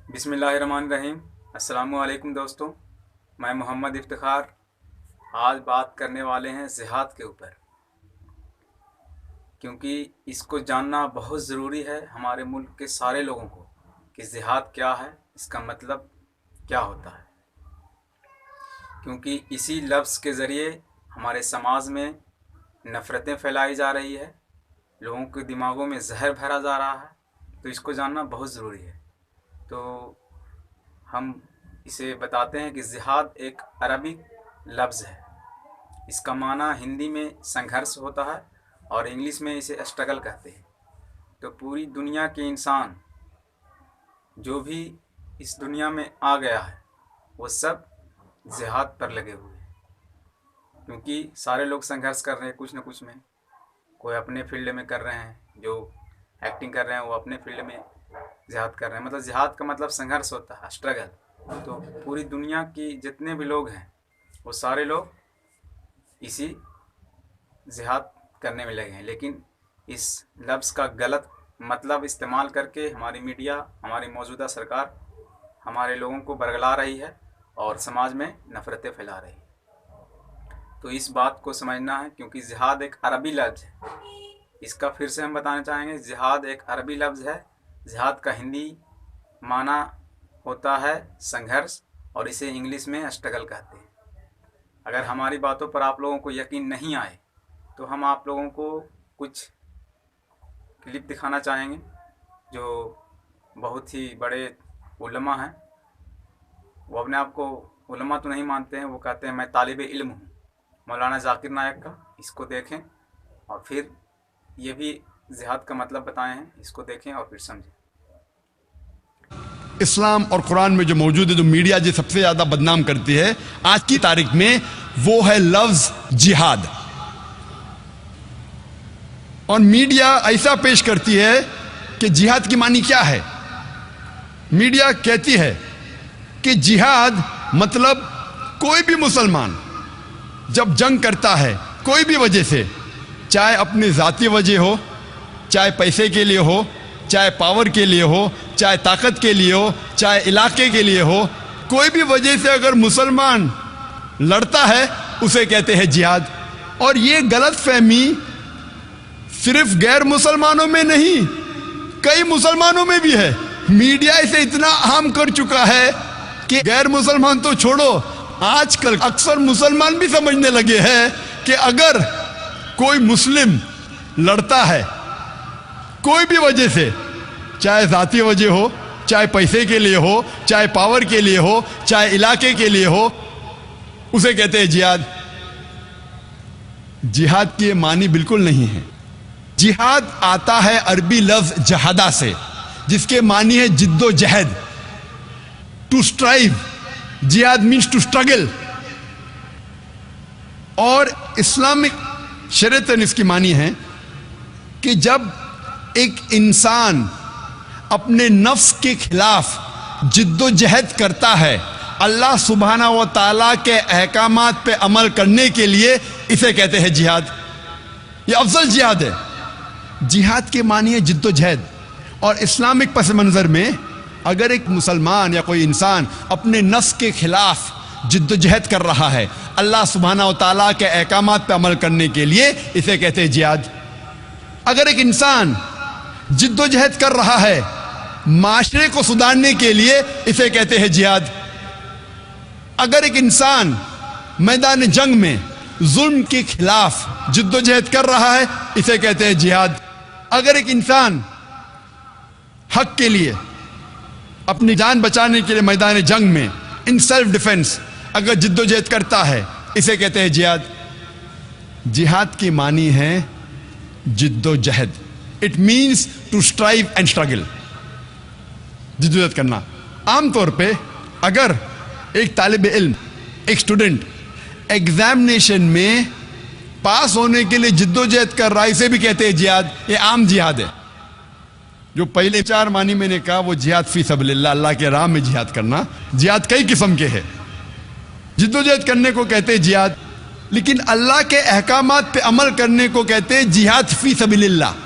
بسم اللہ الرحمن الرحیم۔ السلام علیکم دوستوں، میں محمد افتخار آج بات کرنے والے ہیں جہاد کے اوپر، کیونکہ اس کو جاننا بہت ضروری ہے ہمارے ملک کے سارے لوگوں کو کہ جہاد کیا ہے، اس کا مطلب کیا ہوتا ہے، کیونکہ اسی لفظ کے ذریعے ہمارے سماج میں نفرتیں پھیلائی جا رہی ہے، لوگوں کے دماغوں میں زہر بھرا جا رہا ہے، تو اس کو جاننا بہت ضروری ہے۔ تو ہم اسے بتاتے ہیں کہ جہاد ایک عربی لفظ ہے، اس کا معنی ہندی میں سنگھرش ہوتا ہے اور انگلش میں اسے اسٹرگل کہتے ہیں۔ تو پوری دنیا کے انسان جو بھی اس دنیا میں آ گیا ہے وہ سب جہاد پر لگے ہوئے ہیں، کیونکہ سارے لوگ سنگھرش کر رہے ہیں کچھ نہ کچھ میں، کوئی اپنے فیلڈ میں کر رہے ہیں، جو ایکٹنگ کر رہے ہیں وہ اپنے فیلڈ میں جہاد کر رہے ہیں، مطلب جہاد کا مطلب سنگھرش ہوتا ہے، اسٹرگل۔ تو پوری دنیا کی جتنے بھی لوگ ہیں وہ سارے لوگ اسی جہاد کرنے میں لگے ہیں، لیکن اس لفظ کا غلط مطلب استعمال کر کے ہماری میڈیا، ہماری موجودہ سرکار ہمارے لوگوں کو برگلا رہی ہے اور سماج میں نفرتیں پھیلا رہی ہے۔ تو اس بات کو سمجھنا ہے، کیونکہ جہاد ایک عربی لفظ ہے، اس کا پھر سے ہم بتانا چاہیں گے، جہاد ایک عربی لفظ ہے، جہاد کا ہندی معنی ہوتا ہے سنگھرش اور اسے انگلش میں اسٹرگل کہتے ہیں۔ اگر ہماری باتوں پر آپ لوگوں کو یقین نہیں آئے تو ہم آپ لوگوں کو کچھ کلپ دکھانا چاہیں گے، جو بہت ہی بڑے علماء ہیں، وہ اپنے آپ کو علماء تو نہیں مانتے ہیں، وہ کہتے ہیں میں طالب علم ہوں، مولانا ذاکر نائک کا، اس کو دیکھیں اور پھر یہ بھی جہاد کا مطلب بتائے ہیں، اس کو دیکھیں اور پھر سمجھیں۔ اسلام اور قرآن میں جو موجود ہے، جو میڈیا جو سب سے زیادہ بدنام کرتی ہے آج کی تاریخ میں، وہ ہے لفظ جہاد۔ اور میڈیا ایسا پیش کرتی ہے کہ جہاد کی معنی کیا ہے۔ میڈیا کہتی ہے کہ جہاد مطلب کوئی بھی مسلمان جب جنگ کرتا ہے کوئی بھی وجہ سے، چاہے اپنی ذاتی وجہ ہو، چاہے پیسے کے لیے ہو، چاہے پاور کے لیے ہو، چاہے طاقت کے لیے ہو، چاہے علاقے کے لیے ہو، کوئی بھی وجہ سے اگر مسلمان لڑتا ہے اسے کہتے ہیں جہاد۔ اور یہ غلط فہمی صرف غیر مسلمانوں میں نہیں، کئی مسلمانوں میں بھی ہے۔ میڈیا اسے اتنا عام کر چکا ہے کہ غیر مسلمان تو چھوڑو، آج کل اکثر مسلمان بھی سمجھنے لگے ہیں کہ اگر کوئی مسلم لڑتا ہے کوئی بھی وجہ سے، چاہے ذاتی وجہ ہو، چاہے پیسے کے لیے ہو، چاہے پاور کے لیے ہو، چاہے علاقے کے لیے ہو، اسے کہتے ہیں جہاد۔ جہاد کی یہ معنی بالکل نہیں ہے۔ جہاد آتا ہے عربی لفظ جہادہ سے، جس کے معنی ہے جد و جہد، ٹو اسٹرائیو۔ جہاد مینس ٹو اسٹرگل۔ اور اسلامک شریعت اس کی معنی ہے کہ جب ایک انسان اپنے نفس کے خلاف جد و جہد کرتا ہے اللہ سبحانہ و تعالیٰ کے احکامات پہ عمل کرنے کے لیے، اسے کہتے ہیں جہاد۔ یہ افضل جہاد ہے۔ جہاد کے معنی ہے جد و جہد۔ اور اسلامک پس منظر میں اگر ایک مسلمان یا کوئی انسان اپنے نفس کے خلاف جد و جہد کر رہا ہے اللہ سبحانہ و تعالیٰ کے احکامات پہ عمل کرنے کے لیے، اسے کہتے ہیں جہاد۔ اگر ایک انسان جد و جہد کر رہا ہے معاشرے کو سدھارنے کے لیے، اسے کہتے ہیں جہاد۔ اگر ایک انسان میدان جنگ میں ظلم کے خلاف جد و جہد کر رہا ہے، اسے کہتے ہیں جہاد۔ اگر ایک انسان حق کے لیے، اپنی جان بچانے کے لیے میدان جنگ میں ان سیلف ڈیفنس اگر جد و جہد کرتا ہے، اسے کہتے ہیں جہاد۔ جہاد کی معنی ہے جد و جہد۔ It means to strive and struggle, جد و جہد کرنا۔ عام طور پہ اگر ایک طالب علم، ایک اسٹوڈنٹ ایگزامینیشن میں پاس ہونے کے لیے جد و جہد کر رہا ہے، اسے بھی کہتے ہیں جہاد۔ یہ عام جہاد ہے۔ جو پہلے 4 معنی میں نے کہا وہ جہاد فی سبیل اللہ، اللہ کے راہ میں جہاد کرنا۔ جہاد کئی قسم کے ہیں، جد و جہد کرنے کو کہتے ہیں جہاد، لیکن اللہ کے احکامات پہ عمل کرنے کو کہتے ہیں جہاد فی سبیل اللہ۔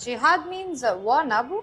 Jihad means war, Nabu?